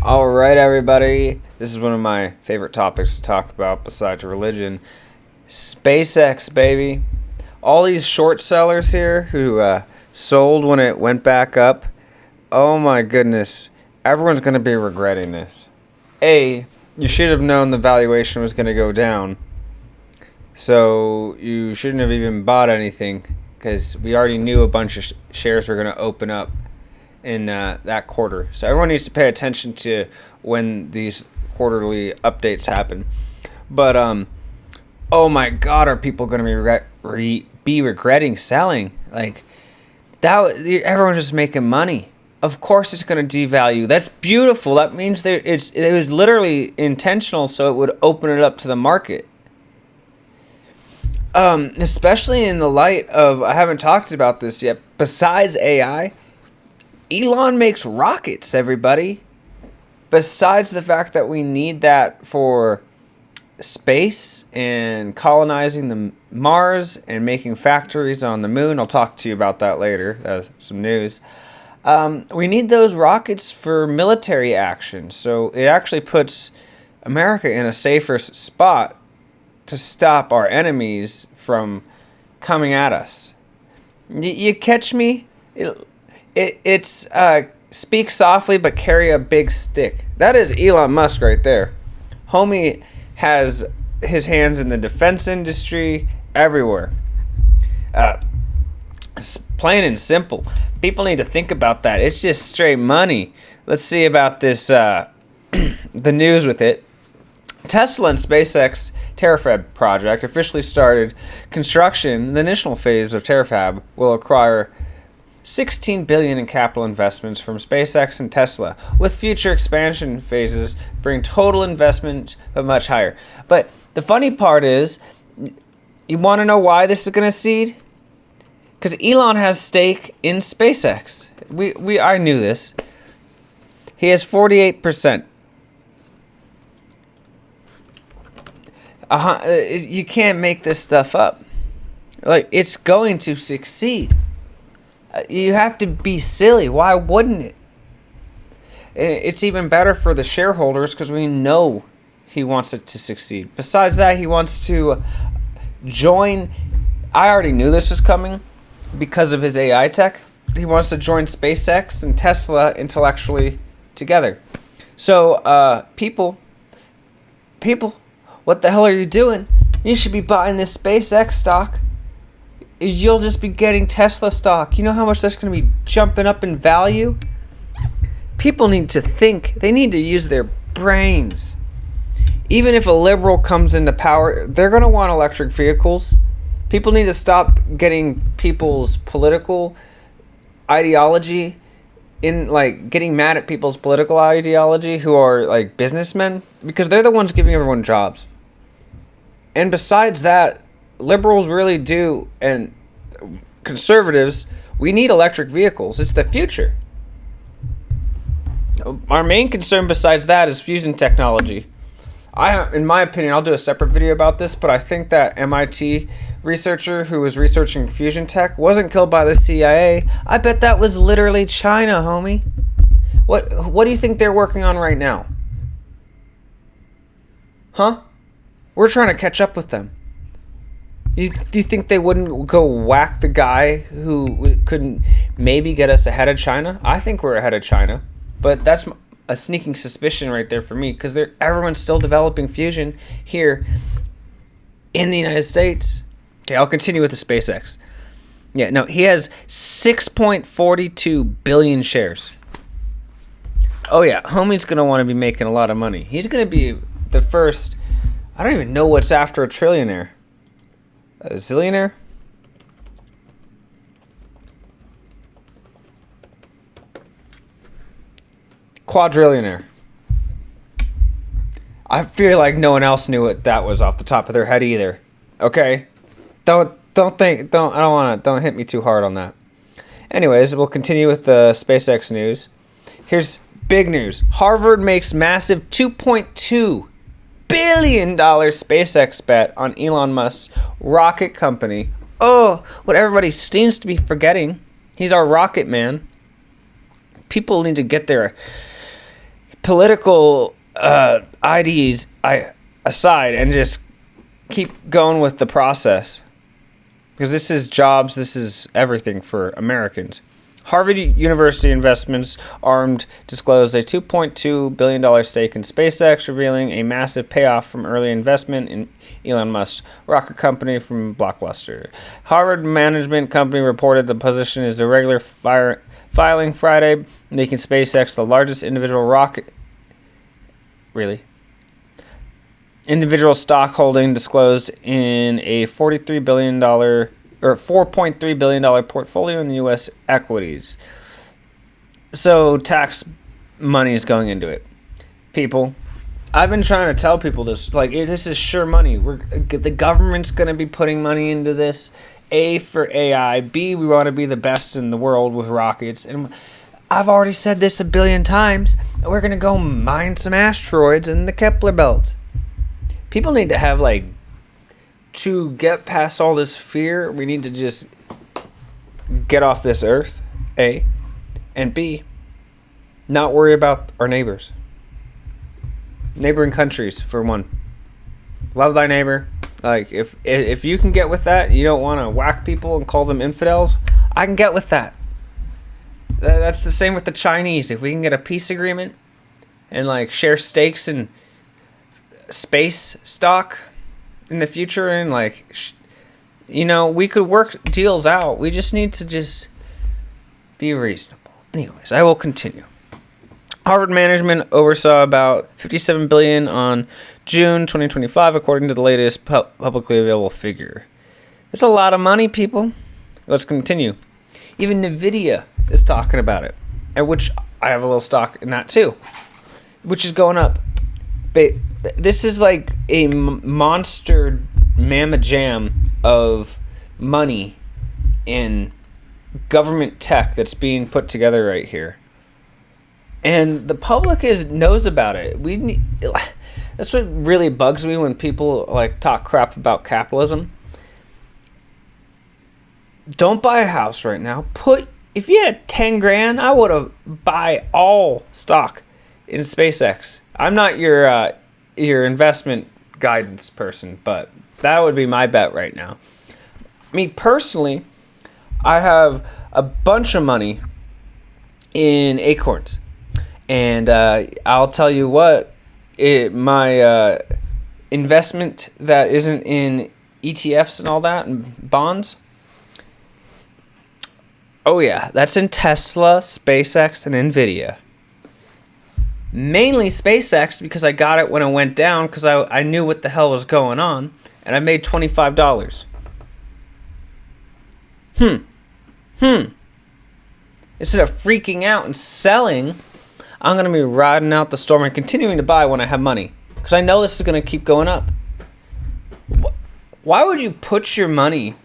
All right, everybody. This is one of my favorite topics to talk about besides religion. SpaceX, baby. All these short sellers here who sold when it went back up. Oh my goodness. Everyone's going to be regretting this. A, you should have known the valuation was going to go down. So you shouldn't have even bought anything because we already knew a bunch of shares were going to open up in that quarter. So everyone needs to pay attention to when these quarterly updates happen. But oh my God, are people going to be regretting selling? Like that, everyone's just making money. Of course, it's going to devalue. That's beautiful. That means it was literally intentional, so it would open it up to the market. Especially in the light of, I haven't talked about this yet. Besides AI. Elon makes rockets, everybody. Besides the fact that we need that for space and colonizing the Mars and making factories on the moon. I'll talk to you about that later. That's some news. We need those rockets for military action. So it actually puts America in a safer spot to stop our enemies from coming at us. You catch me? It's speak softly but carry a big stick. That is Elon Musk right there. Homie has his hands in the defense industry everywhere. It's plain and simple. People need to think about that. It's just straight money. Let's see about this, the news with it. Tesla and SpaceX Terafab project officially started construction. The initial phase of Terafab will acquire $16 billion in capital investments from SpaceX and Tesla, with future expansion phases bring total investment but much higher. But the funny part is, you want to know why this is going to seed? Because Elon has stake in SpaceX. I knew this. He has 48%. You can't make this stuff up. Like, it's going to succeed. You have to be silly. Why wouldn't it? It's even better for the shareholders because we know he wants it to succeed. Besides that, he wants to join. I already knew this was coming because of his AI tech. He wants to join SpaceX and Tesla intellectually together. So, people, what the hell are you doing? You should be buying this SpaceX stock. You'll just be getting Tesla stock. You know how much that's going to be jumping up in value? People need to think. They need to use their brains. Even if a liberal comes into power, they're going to want electric vehicles. People need to stop getting people's political ideology in, like, getting mad at people's political ideology who are, like, businessmen, because they're the ones giving everyone jobs. And besides that, liberals really do, and conservatives, we need electric vehicles. It's the future. Our main concern besides that is fusion technology. In my opinion, I'll do a separate video about this, but I think that MIT researcher who was researching fusion tech wasn't killed by the CIA. I bet that was literally China, homie. What do you think they're working on right now? Huh? We're trying to catch up with them. Do you think they wouldn't go whack the guy who couldn't maybe get us ahead of China? I think we're ahead of China. But that's a sneaking suspicion right there for me because everyone's still developing fusion here in the United States. Okay, I'll continue with the SpaceX. Yeah, no, he has 6.42 billion shares. Oh yeah, homie's going to want to be making a lot of money. He's going to be the first, I don't even know what's after a trillionaire. A zillionaire? Quadrillionaire. I feel like no one else knew what that was off the top of their head either. Okay? Don't hit me too hard on that. Anyways, we'll continue with the SpaceX news. Here's big news. Harvard makes massive $2.2 billion SpaceX bet on Elon Musk's rocket company. Oh, what everybody seems to be forgetting. He's our rocket man. People need to get their political IDs aside and just keep going with the process. Because this is jobs, this is everything for Americans. Harvard University Investments Armed disclosed a $2.2 billion stake in SpaceX, revealing a massive payoff from early investment in Elon Musk's rocket company from Blockbuster. Harvard Management Company reported the position is a regular filing Friday, making SpaceX the largest individual rocket. Really? Individual stock holding disclosed in a $43 billion or $4.3 billion portfolio in the U.S. equities. So tax money is going into it. People, I've been trying to tell people this. Like, this is sure money. The government's going to be putting money into this. A, for AI. B, we want to be the best in the world with rockets. And I've already said this a billion times. We're going to go mine some asteroids in the Kepler belt. People need to have, like, to get past all this fear, we need to just get off this earth, A, and B, not worry about our neighbors. Neighboring countries, for one. Love thy neighbor. Like, if you can get with that, you don't want to whack people and call them infidels, I can get with that. That's the same with the Chinese. If we can get a peace agreement and, like, share stakes in space stock in the future, and, like, we could work deals out. We just need to just be reasonable. Anyways, I will continue. Harvard management oversaw about $57 billion on June 2025, according to the latest publicly available figure. It's a lot of money, people. Let's continue. Even Nvidia is talking about it, at which I have a little stock in that too, which is going up. This is like a monster mamma jam of money in government tech that's being put together right here, and the public knows about it. That's what really bugs me when people, like, talk crap about capitalism. Don't buy a house right now. If you had 10 grand, I would have buy all stock in SpaceX. I'm not your investment guidance person, but that would be my bet right now. Me personally, I have a bunch of money in Acorns, and I'll tell you what, my investment that isn't in ETFs and all that and bonds, oh yeah, that's in Tesla, SpaceX, and Nvidia. Mainly SpaceX, because I got it when it went down, because I knew what the hell was going on, and I made $25. Instead of freaking out and selling, I'm going to be riding out the storm and continuing to buy when I have money, because I know this is going to keep going up. Why would you put your money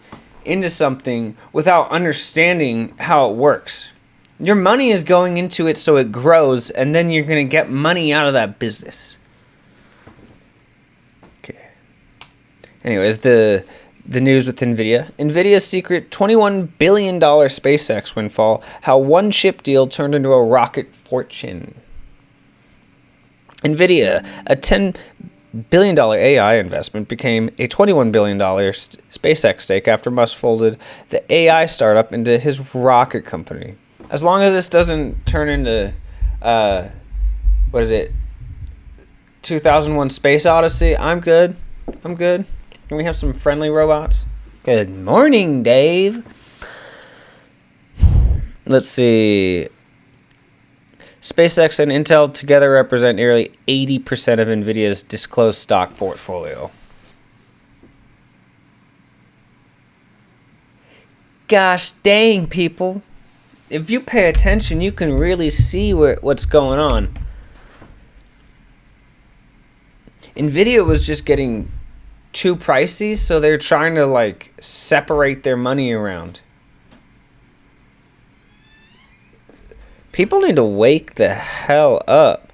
into something without understanding how it works? Your money is going into it so it grows, and then you're going to get money out of that business. Okay. Anyways, the news with Nvidia. Nvidia's secret $21 billion SpaceX windfall. How one chip deal turned into a rocket fortune. Nvidia, a $10 billion AI investment, became a $21 billion SpaceX stake after Musk folded the AI startup into his rocket company. As long as this doesn't turn into, 2001 Space Odyssey, I'm good. Can we have some friendly robots? Good morning, Dave. Let's see. SpaceX and Intel together represent nearly 80% of Nvidia's disclosed stock portfolio. Gosh dang, people. If you pay attention, you can really see what's going on. Nvidia was just getting too pricey, so they're trying to, like, separate their money around. People need to wake the hell up.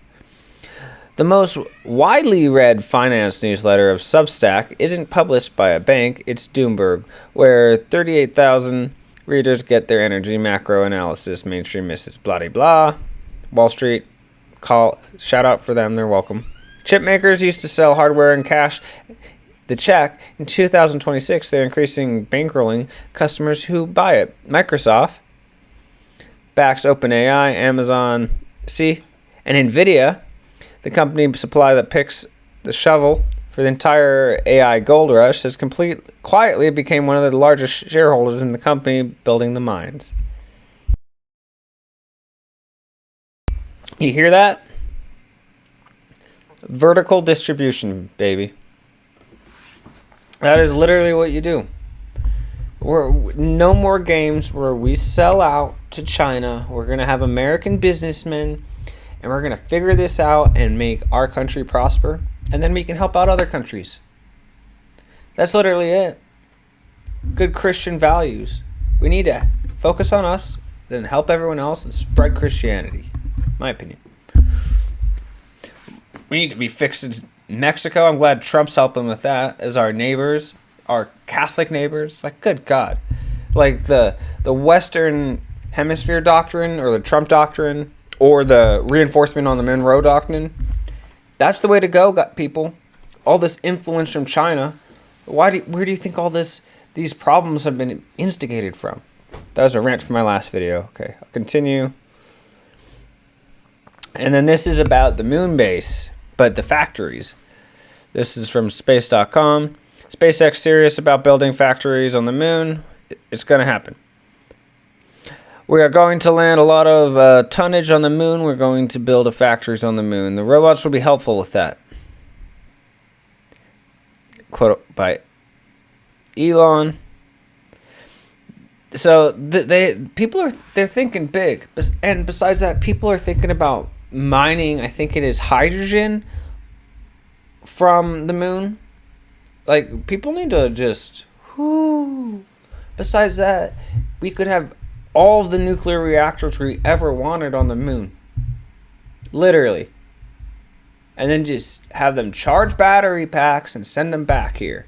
The most widely read finance newsletter of Substack isn't published by a bank, it's Doomberg, where 38,000 readers get their energy macro analysis. Mainstream misses blah blah blah. Wall Street Shout out for them. They're welcome. Chip makers used to sell hardware and cash the check. In 2026, they're increasing bankrolling customers who buy it. Microsoft backs OpenAI, Amazon, and Nvidia, the company supply that picks the shovel for the entire AI gold rush, has quietly became one of the largest shareholders in the company building the mines. You hear that? Vertical distribution, baby. That is literally what you do. No more games where we sell out to China. We're going to have American businessmen, and we're going to figure this out and make our country prosper, and then we can help out other countries. That's literally it. Good Christian values. We need to focus on us, then help everyone else, and spread Christianity. My opinion. We need to be fixed in Mexico. I'm glad Trump's helping with that as our neighbors, our Catholic neighbors. Like, good God. Like the Western Hemisphere doctrine or the Trump doctrine or the reinforcement on the Monroe doctrine. That's the way to go, people. All this influence from China. Where do you think all these problems have been instigated from? That was a rant from my last video. Okay, I'll continue. And then this is about the moon base, but the factories. This is from space.com. SpaceX serious about building factories on the moon. It's going to happen. We are going to land a lot of tonnage on the moon. We're going to build factories on the moon. The robots will be helpful with that. Quote by Elon. So they're thinking big, and besides that, people are thinking about mining. I think it is hydrogen from the moon. Like, people need to just. Besides that, we could have all of the nuclear reactors we ever wanted on the moon, literally, and then just have them charge battery packs and send them back here.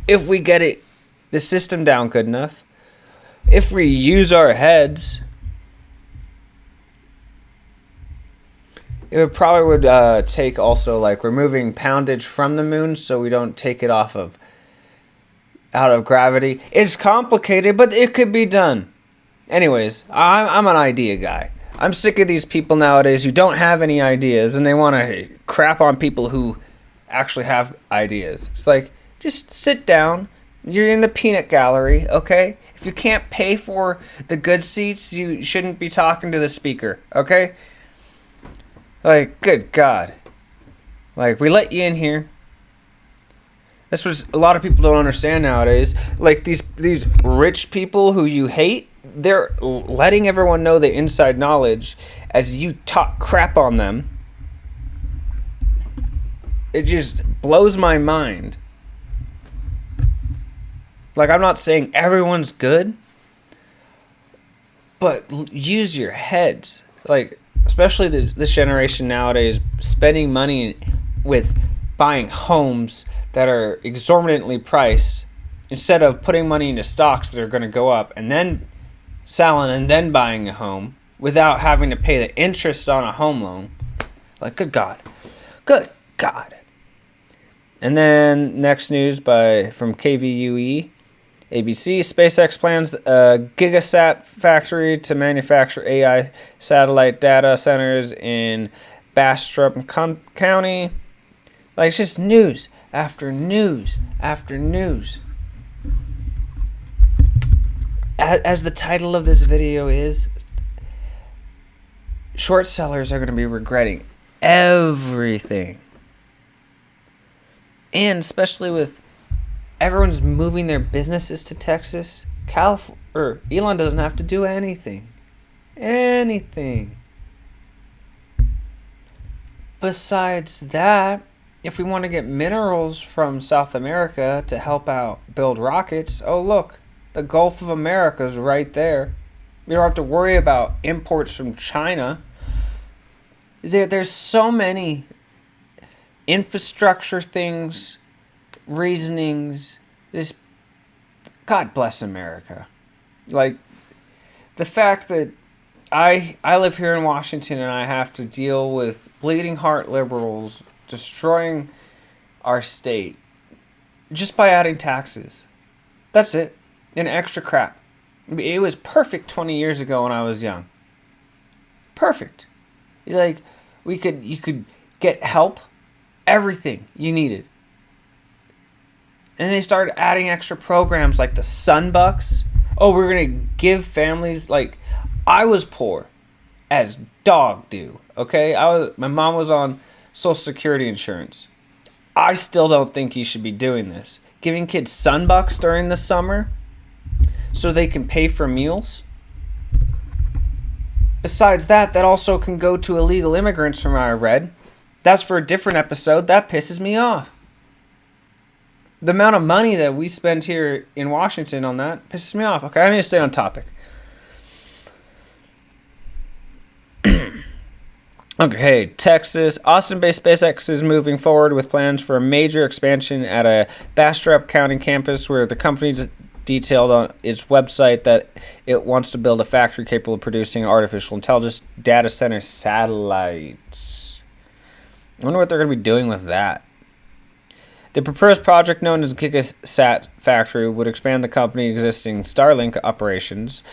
If we get the system down good enough. If we use our heads, it probably would take also like removing poundage from the moon so we don't take it out of gravity. It's complicated, but it could be done. Anyways, I'm an idea guy. I'm sick of these people nowadays who don't have any ideas and they want to crap on people who actually have ideas. It's like, just sit down. You're in the peanut gallery, okay? If you can't pay for the good seats, you shouldn't be talking to the speaker, okay? Like, good God. Like, we let you in here. That's what a lot of people don't understand nowadays. Like, these rich people who you hate, they're letting everyone know the inside knowledge as you talk crap on them. It just blows my mind. Like, I'm not saying everyone's good, but use your heads. Like, especially this generation nowadays, spending money with buying homes that are exorbitantly priced instead of putting money into stocks that are going to go up and then selling and then buying a home without having to pay the interest on a home loan. Like, good God. Good God. And then next news from KVUE. ABC, SpaceX plans a gigasat factory to manufacture AI satellite data centers in Bastrop County. Like, it's just news after news after news. As the title of this video is, short sellers are going to be regretting everything. And especially with everyone's moving their businesses to Texas. Elon doesn't have to do anything. Besides that, if we want to get minerals from South America to help out build rockets, oh look, the Gulf of America is right there. We don't have to worry about imports from China. There's so many infrastructure things, reasonings. Just, God bless America. Like, the fact that I live here in Washington and I have to deal with bleeding heart liberals destroying our state just by adding taxes. That's it. And extra crap. It was perfect 20 years ago when I was young. Perfect. Like you could get help, everything you needed. And they started adding extra programs like the Sunbucks. Oh, we're going to give families, like, I was poor as dog do, okay? My mom was on Social Security insurance. I still don't think you should be doing this. Giving kids Sunbucks during the summer so they can pay for meals. Besides that also can go to illegal immigrants from what I read. That's for a different episode. That pisses me off. The amount of money that we spend here in Washington on that pisses me off. Okay, I need to stay on topic. Okay, Texas. Austin-based SpaceX is moving forward with plans for a major expansion at a Bastrop County campus where the company detailed on its website that it wants to build a factory capable of producing artificial intelligence data center satellites. I wonder what they're going to be doing with that. The proposed project, known as GigaSat Factory, would expand the company's existing Starlink operations.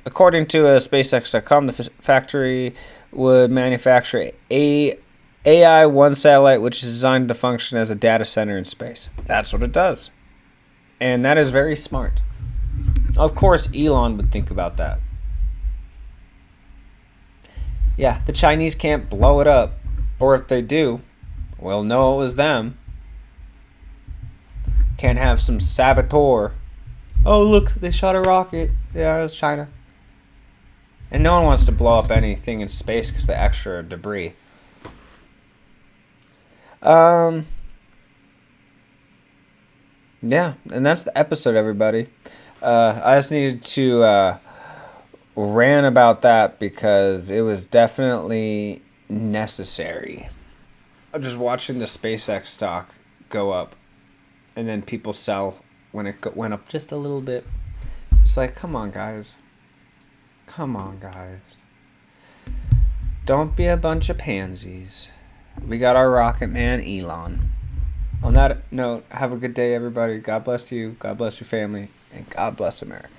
According to SpaceX.com, the factory would manufacture a AI-1 satellite, which is designed to function as a data center in space. That's what it does. And that is very smart. Of course, Elon would think about that. Yeah, the Chinese can't blow it up. Or if they do, we'll know it was them. Can't have some saboteur. Oh, look, they shot a rocket. Yeah, it was China. And no one wants to blow up anything in space because of the extra debris. Yeah, and that's the episode, everybody. I just needed to rant about that because it was definitely necessary. I'm just watching the SpaceX stock go up. And then people sell when it went up just a little bit. It's like, come on, guys. Come on, guys. Don't be a bunch of pansies. We got our rocket man, Elon. On that note, have a good day, everybody. God bless you. God bless your family. And God bless America.